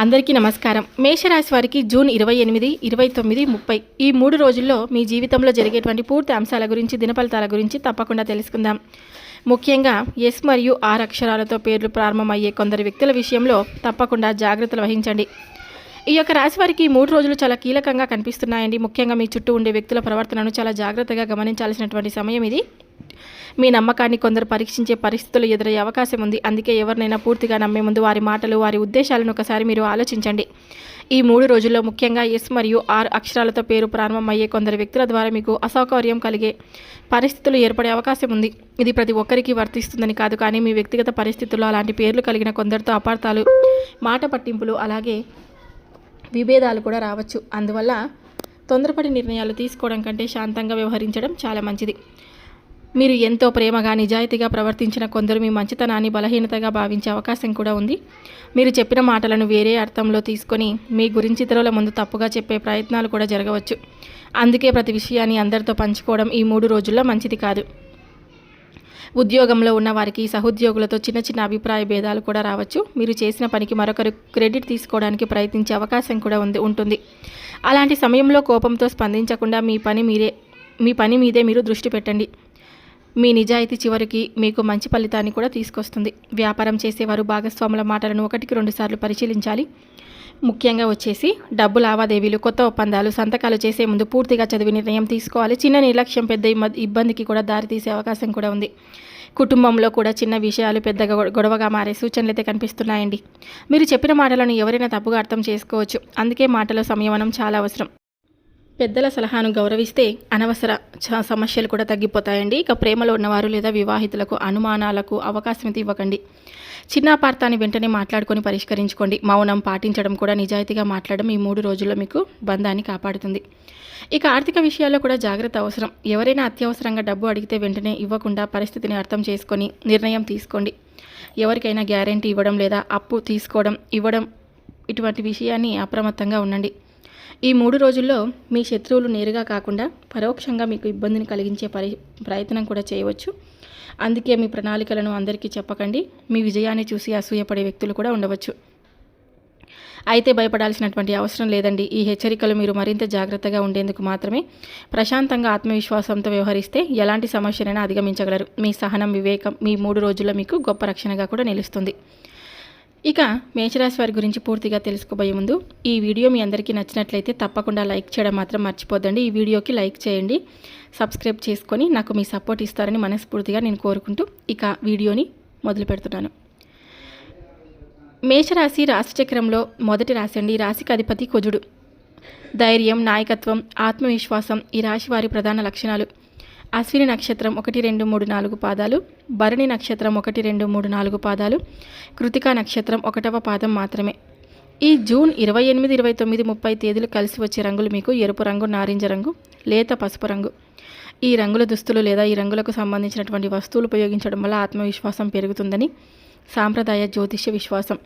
అందరికీ నమస్కారం. మేషరాశి వారికి జూన్ 28, 29, 30 ఈ 3 రోజుల్లో మీ జీవితంలో జరిగేటువంటి పూర్తి అంశాల గురించి, దినఫలితాల గురించి తప్పకుండా తెలుసుకుందాం. ముఖ్యంగా ఎస్ మరియు ఆర్ అక్షరాలతో పేర్లు ప్రారంభమయ్యే కొందరు వ్యక్తుల విషయంలో తప్పకుండా జాగ్రత్తలు వహించండి. ఈ యొక్క రాశి వారికి 3 రోజులు చాలా కీలకంగా కనిపిస్తున్నాయండి. ముఖ్యంగా మీ చుట్టూ ఉండే వ్యక్తుల ప్రవర్తనను చాలా జాగ్రత్తగా గమనించాల్సినటువంటి సమయం ఇది. మీ నమ్మకాన్ని కొందరు పరీక్షించే పరిస్థితులు ఎదురయ్యే అవకాశం ఉంది. అందుకే ఎవరినైనా పూర్తిగా నమ్మే ముందు వారి మాటలు, వారి ఉద్దేశాలను ఒకసారి మీరు ఆలోచించండి. ఈ 3 రోజుల్లో ముఖ్యంగా ఎస్ మరియు ఆర్ అక్షరాలతో పేరు ప్రారంభమయ్యే కొందరు వ్యక్తుల ద్వారా మీకు అసౌకర్యం కలిగే పరిస్థితులు ఏర్పడే అవకాశం ఉంది. ఇది ప్రతి ఒక్కరికి వర్తిస్తుందని కాదు, కానీ మీ వ్యక్తిగత పరిస్థితుల్లో అలాంటి పేర్లు కలిగిన కొందరితో అపార్థాలు, మాట పట్టింపులు, అలాగే విభేదాలు కూడా రావచ్చు. అందువల్ల తొందరపడి నిర్ణయాలు తీసుకోవడం కంటే శాంతంగా వ్యవహరించడం చాలా మంచిది. మీరు ఎంతో ప్రేమగా, నిజాయితీగా ప్రవర్తించిన కొందరు మీ మంచితనాన్ని బలహీనతగా భావించే అవకాశం కూడా ఉంది. మీరు చెప్పిన మాటలను వేరే అర్థంలో తీసుకొని మీ గురించి ఇతరుల ముందు తప్పుగా చెప్పే ప్రయత్నాలు కూడా జరగవచ్చు. అందుకే ప్రతి విషయాన్ని అందరితో పంచుకోవడం ఈ 3 రోజుల్లో మంచిది కాదు. ఉద్యోగంలో ఉన్న వారికి సహోద్యోగులతో చిన్న చిన్న అభిప్రాయ భేదాలు కూడా రావచ్చు. మీరు చేసిన పనికి మరొకరు క్రెడిట్ తీసుకోవడానికి ప్రయత్నించే అవకాశం కూడా ఉంటుంది. అలాంటి సమయంలో కోపంతో స్పందించకుండా మీ పని మీదే మీరు దృష్టి పెట్టండి. మీ నిజాయితీ చివరికి మీకు మంచి ఫలితాన్ని కూడా తీసుకొస్తుంది. వ్యాపారం చేసేవారు భాగస్వాముల మాటలను 1కి 2 సార్లు పరిశీలించాలి. ముఖ్యంగా వచ్చేసి డబ్బు లావాదేవీలు, కొత్త ఒప్పందాలు, సంతకాలు చేసే ముందు పూర్తిగా చదివి నిర్ణయం తీసుకోవాలి. చిన్న నిర్లక్ష్యం పెద్ద ఇబ్బందికి కూడా దారితీసే అవకాశం కూడా ఉంది. కుటుంబంలో కూడా చిన్న విషయాలు పెద్దగా గొడవగా మారే సూచనలు అయితే కనిపిస్తున్నాయండి. మీరు చెప్పిన మాటలను ఎవరైనా తప్పుగా అర్థం చేసుకోవచ్చు. అందుకే మాటలో సంయమనం చాలా అవసరం. పెద్దల సలహాను గౌరవిస్తే అనవసర సమస్యలు కూడా తగ్గిపోతాయండి. ఇక ప్రేమలో ఉన్నవారు లేదా వివాహితులకు అనుమానాలకు అవకాశం ఇవ్వకండి. చిన్న అపార్థాన్ని వెంటనే మాట్లాడుకొని పరిష్కరించుకోండి. మౌనం పాటించడం కూడా, నిజాయితీగా మాట్లాడడం ఈ 3 రోజుల్లో మీకు బంధాన్ని కాపాడుతుంది. ఇక ఆర్థిక విషయాల్లో కూడా జాగ్రత్త అవసరం. ఎవరైనా అత్యవసరంగా డబ్బు అడిగితే వెంటనే ఇవ్వకుండా పరిస్థితిని అర్థం చేసుకొని నిర్ణయం తీసుకోండి. ఎవరికైనా గ్యారెంటీ ఇవ్వడం లేదా అప్పు తీసుకోవడం, ఇవ్వడం ఇటువంటి విషయాన్ని అప్రమత్తంగా ఉండండి. ఈ 3 రోజుల్లో మీ శత్రువులు నేరుగా కాకుండా పరోక్షంగా మీకు ఇబ్బందిని కలిగించే ప్రయత్నం కూడా చేయవచ్చు. అందుకే మీ ప్రణాళికలను అందరికీ చెప్పకండి. మీ విజయాన్ని చూసి అసూయపడే వ్యక్తులు కూడా ఉండవచ్చు. అయితే భయపడాల్సినటువంటి అవసరం లేదండి. ఈ హెచ్చరికలు మీరు మరింత జాగ్రత్తగా ఉండేందుకు మాత్రమే. ప్రశాంతంగా, ఆత్మవిశ్వాసంతో వ్యవహరిస్తే ఎలాంటి సమస్యనైనా అధిగమించగలరు. మీ సహనం, వివేకం మీ 3 రోజుల్లో మీకు గొప్ప రక్షణగా కూడా నిలుస్తుంది. ఇక మేషరాశి వారి గురించి పూర్తిగా తెలుసుకోబోయే ముందు ఈ వీడియో మీ అందరికీ నచ్చినట్లయితే తప్పకుండా లైక్ చేయడం మాత్రం మర్చిపోద్దండి. ఈ వీడియోకి లైక్ చేయండి, సబ్స్క్రైబ్ చేసుకొని నాకు మీ సపోర్ట్ ఇస్తారని మనస్ఫూర్తిగా నేను కోరుకుంటూ ఇక వీడియోని మొదలు పెడుతున్నాను. మేషరాశి రాశిచక్రంలో మొదటి రాశి అండి. ఈ రాశికి అధిపతి కుజుడు. ధైర్యం, నాయకత్వం, ఆత్మవిశ్వాసం ఈ రాశి వారి ప్రధాన లక్షణాలు. అశ్విని నక్షత్రం 1, 2, 3, 4 పాదాలు, భరణి నక్షత్రం 1, 2, 3, 4 పాదాలు, కృతికా నక్షత్రం 1వ పాదం మాత్రమే. ఈ జూన్ 28, 29, 30 తేదీలు కలిసి వచ్చే రంగులు మీకు ఎరుపు రంగు, నారింజ రంగు, లేత పసుపు రంగు. ఈ రంగుల దుస్తులు లేదా ఈ రంగులకు సంబంధించినటువంటి వస్తువులు ఉపయోగించడం వల్ల ఆత్మవిశ్వాసం పెరుగుతుందని సాంప్రదాయ జ్యోతిష్య విశ్వాసం.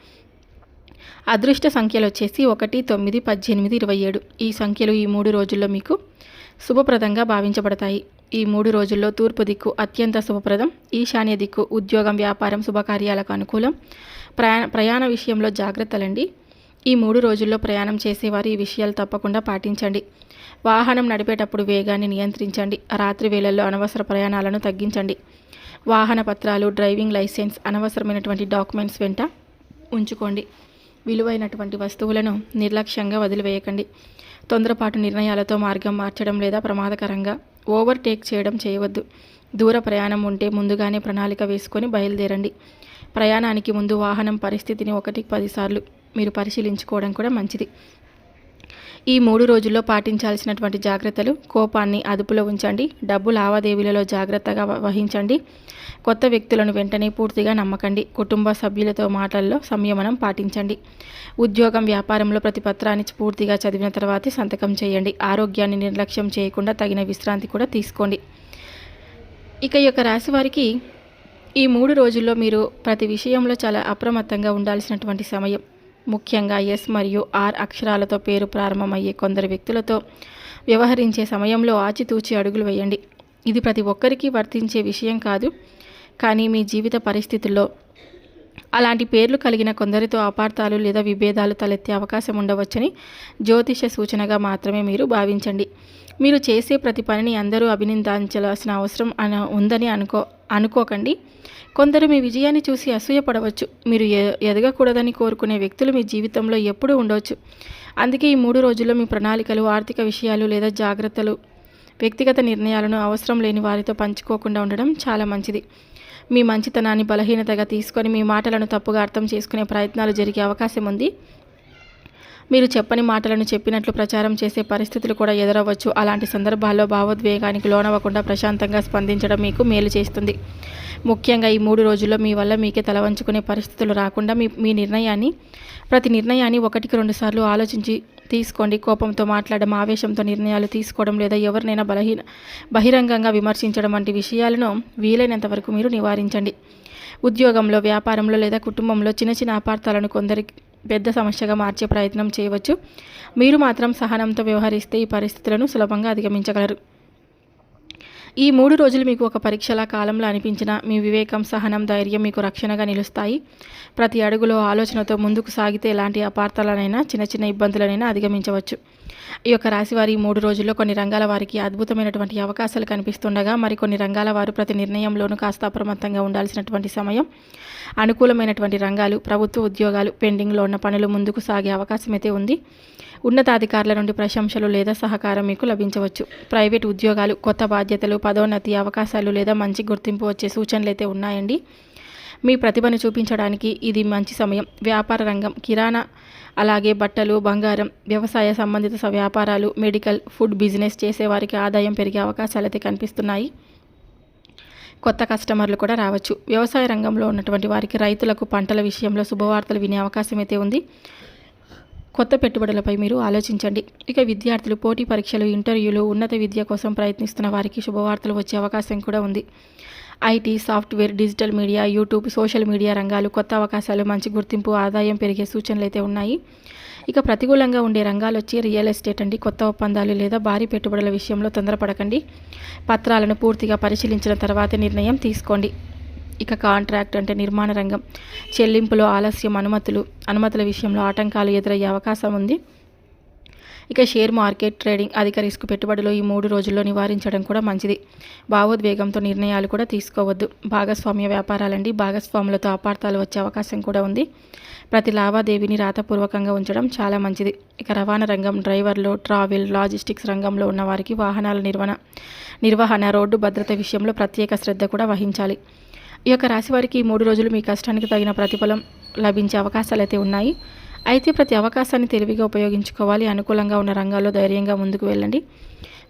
అదృష్ట సంఖ్యలు వచ్చేసి 1, 9, 18, 27. ఈ సంఖ్యలు ఈ 3 రోజుల్లో మీకు శుభప్రదంగా భావించబడతాయి. ఈ 3 రోజుల్లో తూర్పు దిక్కు అత్యంత శుభప్రదం. ఈశాన్య దిక్కు ఉద్యోగం, వ్యాపారం, శుభకార్యాలకు అనుకూలం. ప్రయాణ విషయంలో జాగ్రత్తలండి. ఈ 3 రోజుల్లో ప్రయాణం చేసేవారు ఈ విషయాలు తప్పకుండా పాటించండి. వాహనం నడిపేటప్పుడు వేగాన్ని నియంత్రించండి. రాత్రి వేళల్లో అనవసర ప్రయాణాలను తగ్గించండి. వాహన పత్రాలు, డ్రైవింగ్ లైసెన్స్, అనవసరమైనటువంటి డాక్యుమెంట్స్ వెంట ఉంచుకోండి. విలువైనటువంటి వస్తువులను నిర్లక్ష్యంగా వదిలివేయకండి. తొందరపాటు నిర్ణయాలతో మార్గం మార్చడం లేదా ప్రమాదకరంగా ఓవర్టేక్ చేయవద్దు. దూర ప్రయాణం ఉంటే ముందుగానే ప్రణాళిక వేసుకొని బయలుదేరండి. ప్రయాణానికి ముందు వాహనం పరిస్థితిని 1కి 10 సార్లు మీరు పరిశీలించుకోవడం కూడా మంచిది. ఈ 3 రోజుల్లో పాటించాల్సినటువంటి జాగ్రత్తలు: కోపాన్ని అదుపులో ఉంచండి. డబ్బు లావాదేవీలలో జాగ్రత్తగా వహించండి. కొత్త వ్యక్తులను వెంటనే పూర్తిగా నమ్మకండి. కుటుంబ సభ్యులతో మాటల్లో సంయమనం పాటించండి. ఉద్యోగం, వ్యాపారంలో ప్రతి పత్రాన్ని పూర్తిగా చదివిన తర్వాతే సంతకం చేయండి. ఆరోగ్యాన్ని నిర్లక్ష్యం చేయకుండా తగిన విశ్రాంతి కూడా తీసుకోండి. ఇక ఈ యొక్క రాశి వారికి ఈ 3 రోజుల్లో మీరు ప్రతి విషయంలో చాలా అప్రమత్తంగా ఉండాల్సినటువంటి సమయం. ముఖ్యంగా ఎస్ మరియు ఆర్ అక్షరాలతో పేరు ప్రారంభమయ్యే కొందరు వ్యక్తులతో వ్యవహరించే సమయంలో ఆచితూచి అడుగులు వేయండి. ఇది ప్రతి ఒక్కరికి వర్తించే విషయం కాదు, కానీ మీ జీవిత పరిస్థితుల్లో అలాంటి పేర్లు కలిగిన కొందరితో అపార్థాలు లేదా విభేదాలు తలెత్తే అవకాశం ఉండవచ్చని జ్యోతిష సూచనగా మాత్రమే మీరు భావించండి. మీరు చేసే ప్రతి పనిని అందరూ అభినందించాల్సిన అవసరం ఉందని అనుకోకండి. కొందరు మీ విజయాన్ని చూసి అసూయపడవచ్చు. మీరు ఎదగకూడదని కోరుకునే వ్యక్తులు మీ జీవితంలో ఎప్పుడూ ఉండవచ్చు. అందుకే ఈ 3 రోజుల్లో మీ ప్రణాళికలు, ఆర్థిక విషయాలు లేదా జాగ్రత్తలు, వ్యక్తిగత నిర్ణయాలను అవసరం లేని వారితో పంచుకోకుండా ఉండడం చాలా మంచిది. మీ మంచితనాన్ని బలహీనతగా తీసుకొని మీ మాటలను తప్పుగా అర్థం చేసుకునే ప్రయత్నాలు జరిగే అవకాశం ఉంది. మీరు చెప్పని మాటలను చెప్పినట్లు ప్రచారం చేసే పరిస్థితులు కూడా ఎదురవ్వచ్చు. అలాంటి సందర్భాల్లో భావోద్వేగానికి లోనవ్వకుండా ప్రశాంతంగా స్పందించడం మీకు మేలు చేస్తుంది. ముఖ్యంగా ఈ 3 రోజుల్లో మీ వల్ల మీకే తలవంచుకునే పరిస్థితులు రాకుండా ప్రతి నిర్ణయాన్ని 1-2 సార్లు ఆలోచించి తీసుకోండి. కోపంతో మాట్లాడడం, ఆవేశంతో నిర్ణయాలు తీసుకోవడం లేదా ఎవరినైనా బహిరంగంగా విమర్శించడం వంటి విషయాలను వీలైనంత వరకు మీరు నివారించండి. ఉద్యోగంలో, వ్యాపారంలో లేదా కుటుంబంలో చిన్న చిన్న అపార్థాలను కొందరికి పెద్ద సమస్యగా మార్చే ప్రయత్నం చేయవచ్చు. మీరు మాత్రం సహనంతో వ్యవహరిస్తే ఈ పరిస్థితులను సులభంగా అధిగమించగలరు. ఈ 3 రోజులు మీకు ఒక పరీక్షల కాలంలో అనిపించిన మీ వివేకం, సహనం, ధైర్యం మీకు రక్షణగా నిలుస్తాయి. ప్రతి అడుగులో ఆలోచనతో ముందుకు సాగితే ఎలాంటి అపార్థాలనైనా, చిన్న చిన్న ఇబ్బందులనైనా అధిగమించవచ్చు. ఈ యొక్క రాశి వారి 3 రోజుల్లో కొన్ని రంగాల వారికి అద్భుతమైనటువంటి అవకాశాలు కనిపిస్తుండగా, మరికొన్ని రంగాల వారు ప్రతి నిర్ణయంలోనూ కాస్త అప్రమత్తంగా ఉండాల్సినటువంటి సమయం. అనుకూలమైనటువంటి రంగాలు, ప్రభుత్వ ఉద్యోగాలు, పెండింగ్లో ఉన్న పనులు ముందుకు సాగే అవకాశం అయితే ఉంది. ఉన్నతాధికారుల నుండి ప్రశంసలు లేదా సహకారం మీకు లభించవచ్చు. ప్రైవేట్ ఉద్యోగాలు, కొత్త బాధ్యతలు, పదోన్నతి అవకాశాలు లేదా మంచి గుర్తింపు వచ్చే సూచనలు అయితే ఉన్నాయండి. మీ ప్రతిభను చూపించడానికి ఇది మంచి సమయం. వ్యాపార రంగం, కిరాణా, అలాగే బట్టలు, బంగారం, వ్యవసాయ సంబంధిత వ్యాపారాలు, మెడికల్, ఫుడ్ బిజినెస్ చేసేవారికి ఆదాయం పెరిగే అవకాశాలు అయితే కనిపిస్తున్నాయి. కొత్త కస్టమర్లు కూడా రావచ్చు. వ్యవసాయ రంగంలో ఉన్నటువంటి వారికి, రైతులకు పంటల విషయంలో శుభవార్తలు వినే అవకాశం అయితే ఉంది. కొత్త పెట్టుబడులపై మీరు ఆలోచించండి. ఇక విద్యార్థులు, పోటీ పరీక్షలు, ఇంటర్వ్యూలు, ఉన్నత విద్య కోసం ప్రయత్నిస్తున్న వారికి శుభవార్తలు వచ్చే అవకాశం కూడా ఉంది. IT, software, digital media, YouTube, social media రంగాలు, కొత్త అవకాశాలు, మంచి గుర్తింపు, ఆదాయం పెరిగే సూచనలు అయితే ఉన్నాయి. ఇక ప్రతికూలంగా ఉండే రంగాలు వచ్చి రియల్ ఎస్టేట్ అండి. కొత్త ఒప్పందాలు లేదా భారీ పెట్టుబడుల విషయంలో తొందరపడకండి. పత్రాలను పూర్తిగా పరిశీలించిన తర్వాతే నిర్ణయం తీసుకోండి. ఇక కాంట్రాక్ట్ అంటే నిర్మాణ రంగం, చెల్లింపులో ఆలస్యం, అనుమతుల విషయంలో ఆటంకాలు ఎదురయ్యే అవకాశం ఉంది. ఇక షేర్ మార్కెట్, ట్రేడింగ్, అధిక రిస్క్ పెట్టుబడులు ఈ 3 రోజుల్లో నివారించడం కూడా మంచిది. భావోద్వేగంతో నిర్ణయాలు కూడా తీసుకోవద్దు. భాగస్వామ్య వ్యాపారాలండి. భాగస్వాములతో అపార్థాలు వచ్చే అవకాశం కూడా ఉంది. ప్రతి లావాదేవీని రాతపూర్వకంగా ఉంచడం చాలా మంచిది. ఇక రవాణా రంగం, డ్రైవర్లు, ట్రావెల్, లాజిస్టిక్స్ రంగంలో ఉన్న వారికి వాహనాల నిర్వహణ, రోడ్డు భద్రత విషయంలో ప్రత్యేక శ్రద్ధ కూడా వహించాలి. ఈ యొక్క రాశి వారికి ఈ 3 రోజులు మీ కష్టానికి తగిన ప్రతిఫలం లభించే అవకాశాలు అయితే ఉన్నాయి. అయితే ప్రతి అవకాశాన్ని తెలివిగా ఉపయోగించుకోవాలి. అనుకూలంగా ఉన్న రంగాల్లో ధైర్యంగా ముందుకు వెళ్ళండి.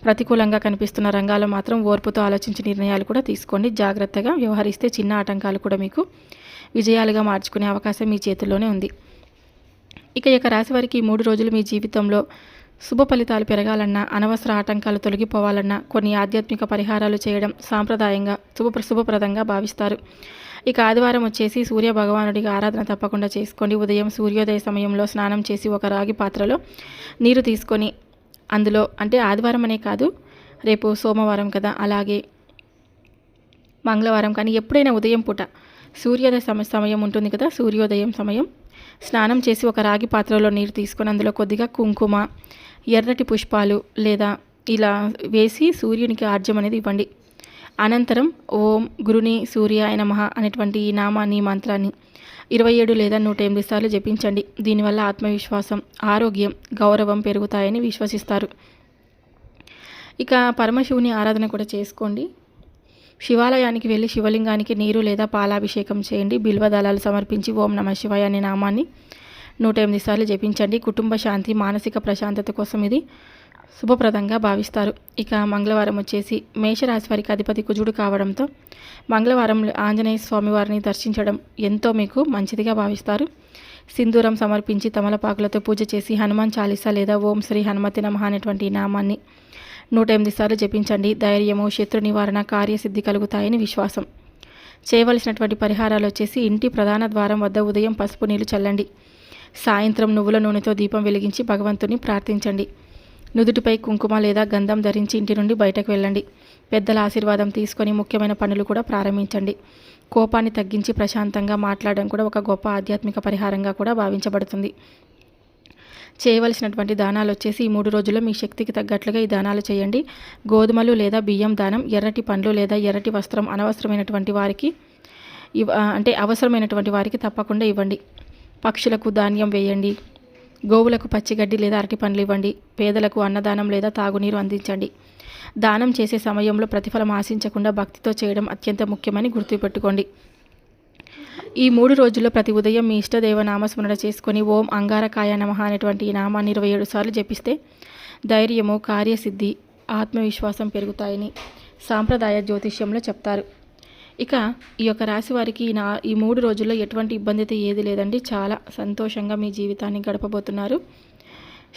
ప్రతికూలంగా కనిపిస్తున్న రంగాల్లో మాత్రం ఓర్పుతో ఆలోచించి నిర్ణయాలు కూడా తీసుకోండి. జాగ్రత్తగా వ్యవహరిస్తే చిన్న ఆటంకాలు కూడా మీకు విజయాలుగా మార్చుకునే అవకాశం మీ చేతుల్లోనే ఉంది. ఇక ఈ యొక్క రాశి వారికి ఈ 3 రోజులు మీ జీవితంలో శుభ ఫలితాలు పెరగాలన్నా, అనవసర ఆటంకాలు తొలగిపోవాలన్నా కొన్ని ఆధ్యాత్మిక పరిహారాలు చేయడం సాంప్రదాయంగా శుభప్రదంగా భావిస్తారు. ఇక ఆదివారం వచ్చేసి సూర్య భగవానుడికి ఆరాధన తప్పకుండా చేసుకోండి. ఉదయం సూర్యోదయ సమయంలో స్నానం చేసి ఒక రాగి పాత్రలో నీరు తీసుకొని అందులో, అంటే ఆదివారం అనే కాదు, రేపు సోమవారం కదా, అలాగే మంగళవారం కానీ ఎప్పుడైనా ఉదయం పూట సూర్యోదయ సమయం ఉంటుంది కదా, సూర్యోదయం సమయం స్నానం చేసి ఒక రాగి పాత్రలో నీరు తీసుకొని అందులో కొద్దిగా కుంకుమ, ఎర్రటి పుష్పాలు లేదా ఇలా వేసి సూర్యునికి ఆర్జ్యం అనేది ఇవ్వండి. అనంతరం ఓం గురుని సూర్యాయ నమః అనేటువంటి ఈ నామాన్ని, మంత్రాన్ని 27 లేదా 108 సార్లు జపించండి. దీనివల్ల ఆత్మవిశ్వాసం, ఆరోగ్యం, గౌరవం పెరుగుతాయని విశ్వసిస్తారు. ఇక పరమశివుని ఆరాధన కూడా చేసుకోండి. శివాలయానికి వెళ్ళి శివలింగానికి నీరు లేదా పాలాభిషేకం చేయండి. బిల్వదళాలు సమర్పించి ఓం నమః శివాయ అనే నామాన్ని 108 సార్లు జపించండి. కుటుంబ శాంతి, మానసిక ప్రశాంతత కోసం ఇది శుభప్రదంగా భావిస్తారు. ఇక మంగళవారం వచ్చేసి మేషరాశి వారికి అధిపతి కుజుడు కావడంతో మంగళవారం ఆంజనేయ స్వామి వారిని దర్శించడం ఎంతో మీకు మంచిదిగా భావిస్తారు. సింధూరం సమర్పించి తమలపాకులతో పూజ చేసి హనుమాన్ చాలీసా లేదా ఓం శ్రీ హనుమతి నమః అనేటువంటి నామాన్ని 108 సార్లు జపించండి. ధైర్యము, శత్రు నివారణ, కార్యసిద్ధి కలుగుతాయని విశ్వాసం. చేయవలసినటువంటి పరిహారాలు వచ్చేసి ఇంటి ప్రధాన ద్వారం వద్ద ఉదయం పసుపు నీళ్లు చల్లండి. సాయంత్రం నువ్వుల నూనెతో దీపం వెలిగించి భగవంతుని ప్రార్థించండి. నుదుటిపై కుంకుమ లేదా గంధం ధరించి ఇంటి నుండి బయటకు వెళ్ళండి. పెద్దల ఆశీర్వాదం తీసుకొని ముఖ్యమైన పనులు కూడా ప్రారంభించండి. కోపాన్ని తగ్గించి ప్రశాంతంగా మాట్లాడడం కూడా ఒక గొప్ప ఆధ్యాత్మిక పరిహారంగా కూడా భావించబడుతుంది. చేయవలసినటువంటి దానాలు వచ్చేసి ఈ 3 రోజుల్లో మీ శక్తికి తగ్గట్లుగా ఈ దానాలు చేయండి. గోధుమలు లేదా బియ్యం దానం, ఎర్రటి పండ్లు లేదా ఎర్రటి వస్త్రం అవసరమైనటువంటి వారికి తప్పకుండా ఇవ్వండి. పక్షులకు ధాన్యం వేయండి. గోవులకు పచ్చిగడ్డి లేదా అరటి పండ్లు ఇవ్వండి. పేదలకు అన్నదానం లేదా తాగునీరు అందించండి. దానం చేసే సమయంలో ప్రతిఫలం ఆశించకుండా భక్తితో చేయడం అత్యంత ముఖ్యమని గుర్తుపెట్టుకోండి. ఈ 3 రోజుల్లో ప్రతి ఉదయం మీ ఇష్టదేవ నామస్మరణ చేసుకొని ఓం అంగారకాయ నమః అనేటువంటి ఈ నామాన్ని 27 సార్లు జపిస్తే ధైర్యము, కార్యసిద్ధి, ఆత్మవిశ్వాసం పెరుగుతాయని సాంప్రదాయ జ్యోతిష్యంలో చెప్తారు. ఇక ఈ యొక్క రాశి వారికి ఈ 3 రోజుల్లో ఎటువంటి ఇబ్బంది అయితే ఏది లేదండి. చాలా సంతోషంగా మీ జీవితాన్ని గడపబోతున్నారు.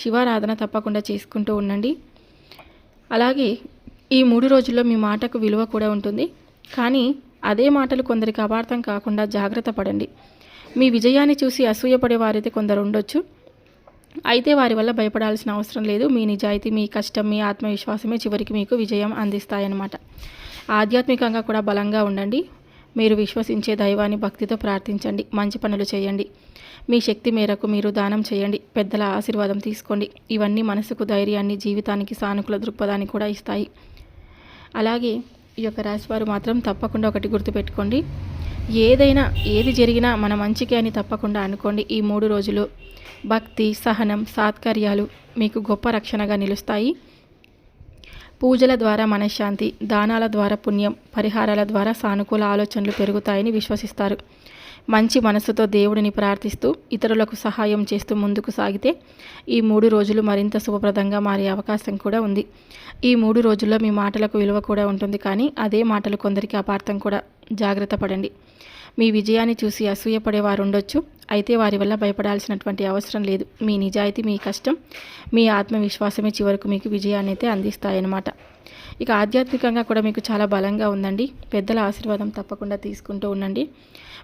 శివారాధన తప్పకుండా చేసుకుంటూ ఉండండి. అలాగే ఈ 3 రోజుల్లో మీ మాటకు విలువ కూడా ఉంటుంది. కానీ అదే మాటలు కొందరికి అపార్థం కాకుండా జాగ్రత్త పడండి. మీ విజయాన్ని చూసి అసూయపడే వారైతే కొందరు ఉండొచ్చు. అయితే వారి వల్ల భయపడాల్సిన అవసరం లేదు. మీ నిజాయితీ, మీ కష్టం, మీ ఆత్మవిశ్వాసమే చివరికి మీకు విజయం అందిస్తాయన్నమాట. ఆధ్యాత్మికంగా కూడా బలంగా ఉండండి. మీరు విశ్వసించే దైవాన్ని భక్తితో ప్రార్థించండి. మంచి పనులు చేయండి. మీ శక్తి మేరకు మీరు దానం చేయండి. పెద్దల ఆశీర్వాదం తీసుకోండి. ఇవన్నీ మనసుకు ధైర్యాన్ని, జీవితానికి సానుకూల దృక్పథాన్ని కూడా ఇస్తాయి. అలాగే ఈ యొక్క రాశివారు మాత్రం తప్పకుండా ఒకటి గుర్తుపెట్టుకోండి. ఏది జరిగినా మన మంచికే అని తప్పకుండా అనుకోండి. ఈ 3 రోజులు భక్తి, సహనం, సాత్కార్యాలు మీకు గొప్ప రక్షణగా నిలుస్తాయి. పూజల ద్వారా మనశ్శాంతి, దానాల ద్వారా పుణ్యం, పరిహారాల ద్వారా సానుకూల ఆలోచనలు పెరుగుతాయని విశ్వసిస్తారు. మంచి మనసుతో దేవుడిని ప్రార్థిస్తూ ఇతరులకు సహాయం చేస్తూ ముందుకు సాగితే ఈ 3 రోజులు మరింత శుభప్రదంగా మారే అవకాశం కూడా ఉంది. ఈ 3 రోజుల్లో మీ మాటలకు విలువ కూడా ఉంటుంది. కానీ అదే మాటలు కొందరికి అపార్థం కూడా. జాగ్రత్త పడండి. మీ విజయాన్ని చూసి అసూయపడేవారు ఉండొచ్చు. అయితే వారి వల్ల భయపడాల్సినటువంటి అవసరం లేదు. మీ నిజాయితీ, మీ కష్టం, మీ ఆత్మవిశ్వాసమే చివరకు మీకు విజయాన్ని అయితే అందిస్తాయన్నమాట. ఇక ఆధ్యాత్మికంగా కూడా మీకు చాలా బలంగా ఉందండి. పెద్దల ఆశీర్వాదం తప్పకుండా తీసుకుంటూ ఉండండి.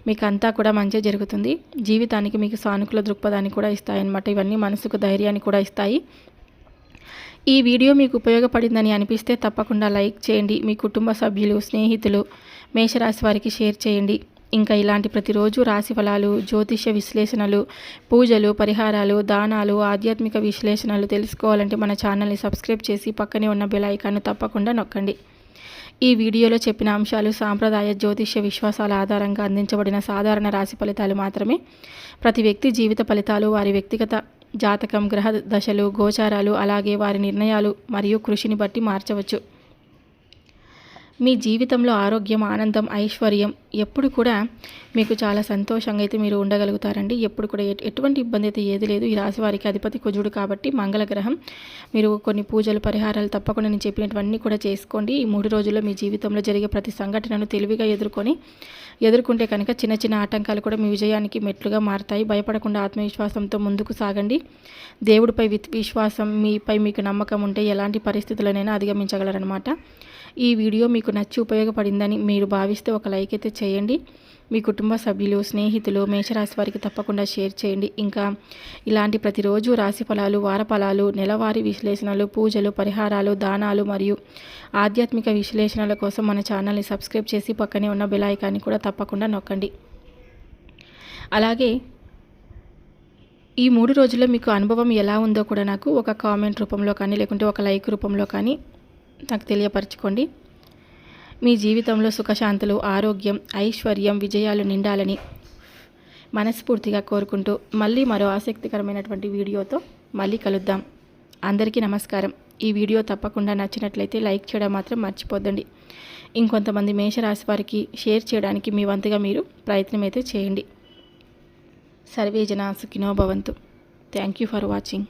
మీకు అంతా కూడా మంచి జరుగుతుంది. జీవితానికి మీకు సానుకూల దృక్పథాన్ని కూడా ఇస్తాయన్నమాట. ఇవన్నీ మనసుకు ధైర్యాన్ని కూడా ఇస్తాయి. ఈ వీడియో మీకు ఉపయోగపడిందని అనిపిస్తే తప్పకుండా లైక్ చేయండి. మీ కుటుంబ సభ్యులు, స్నేహితులు, మేషరాశి వారికి షేర్ చేయండి. ఇంకా ఇలాంటి ప్రతిరోజు రాశి ఫలాలు, జ్యోతిష్య విశ్లేషణలు, పూజలు, పరిహారాలు, దానాలు, ఆధ్యాత్మిక విశ్లేషణలు తెలుసుకోవాలంటే మన ఛానల్ని సబ్స్క్రైబ్ చేసి పక్కనే ఉన్న బెల్ ఐకాన్ను తప్పకుండా నొక్కండి. ఈ వీడియోలో చెప్పిన అంశాలు సాంప్రదాయ జ్యోతిష్య విశ్వాసాల ఆధారంగా అందించబడిన సాధారణ రాశి ఫలితాలు మాత్రమే. ప్రతి వ్యక్తి జీవిత ఫలితాలు వారి వ్యక్తిగత జాతకం, గ్రహ దశలు, గోచారాలు, అలాగే వారి నిర్ణయాలు మరియు కృషిని బట్టి మార్చవచ్చు. మీ జీవితంలో ఆరోగ్యం, ఆనందం, ఐశ్వర్యం ఎప్పుడు కూడా మీకు చాలా సంతోషంగా అయితే మీరు ఉండగలుగుతారండి. ఎప్పుడు కూడా ఎటువంటి ఇబ్బంది అయితే ఏది లేదు. ఈ రాశి వారికి అధిపతి కుజుడు కాబట్టి మంగళగ్రహం. మీరు కొన్ని పూజలు, పరిహారాలు తప్పకుండా నేను చెప్పినటువన్నీ కూడా చేసుకోండి. ఈ 3 రోజుల్లో మీ జీవితంలో జరిగే ప్రతి సంఘటనను తెలివిగా ఎదుర్కొంటే కనుక చిన్న చిన్న ఆటంకాలు కూడా మీ విజయానికి మెట్లుగా మారతాయి. భయపడకుండా ఆత్మవిశ్వాసంతో ముందుకు సాగండి. దేవుడిపై విశ్వాసం, మీపై మీకు నమ్మకం ఉంటే ఎలాంటి పరిస్థితులనైనా అధిగమించగలరనమాట. ఈ వీడియో మీకు నచ్చి ఉపయోగపడిందని మీరు భావిస్తే ఒక లైక్ అయితే చేయండి. మీ కుటుంబ సభ్యులు, స్నేహితులు, మేషరాశి వారికి తప్పకుండా షేర్ చేయండి. ఇంకా ఇలాంటి ప్రతిరోజు రాశి ఫలాలు, వార ఫలాలు, నెలవారీ విశ్లేషణలు, పూజలు, పరిహారాలు, దానాలు మరియు ఆధ్యాత్మిక విశ్లేషణల కోసం మన ఛానల్ని సబ్స్క్రైబ్ చేసి పక్కనే ఉన్న బెల్ ఐకాన్ని కూడా తప్పకుండా నొక్కండి. అలాగే ఈ 3 రోజుల్లో మీకు అనుభవం ఎలా ఉందో కూడా నాకు ఒక కామెంట్ రూపంలో కానీ లేకుంటే ఒక లైక్ రూపంలో కానీ నాకు తెలియపరచుకోండి. మీ జీవితంలో సుఖశాంతులు, ఆరోగ్యం, ఐశ్వర్యం, విజయాలు నిండాలని మనస్ఫూర్తిగా కోరుకుంటూ మళ్ళీ మరో ఆసక్తికరమైనటువంటి వీడియోతో మళ్ళీ కలుద్దాం. అందరికీ నమస్కారం. ఈ వీడియో తప్పకుండా నచ్చినట్లయితే లైక్ చేయడం మాత్రం మర్చిపోద్దండి. ఇంకొంతమంది మేషరాశి వారికి షేర్ చేయడానికి మీ వంతుగా మీరు ప్రయత్నం అయితే చేయండి. సర్వే జనా సుఖినో భవంతు. Thank you for watching.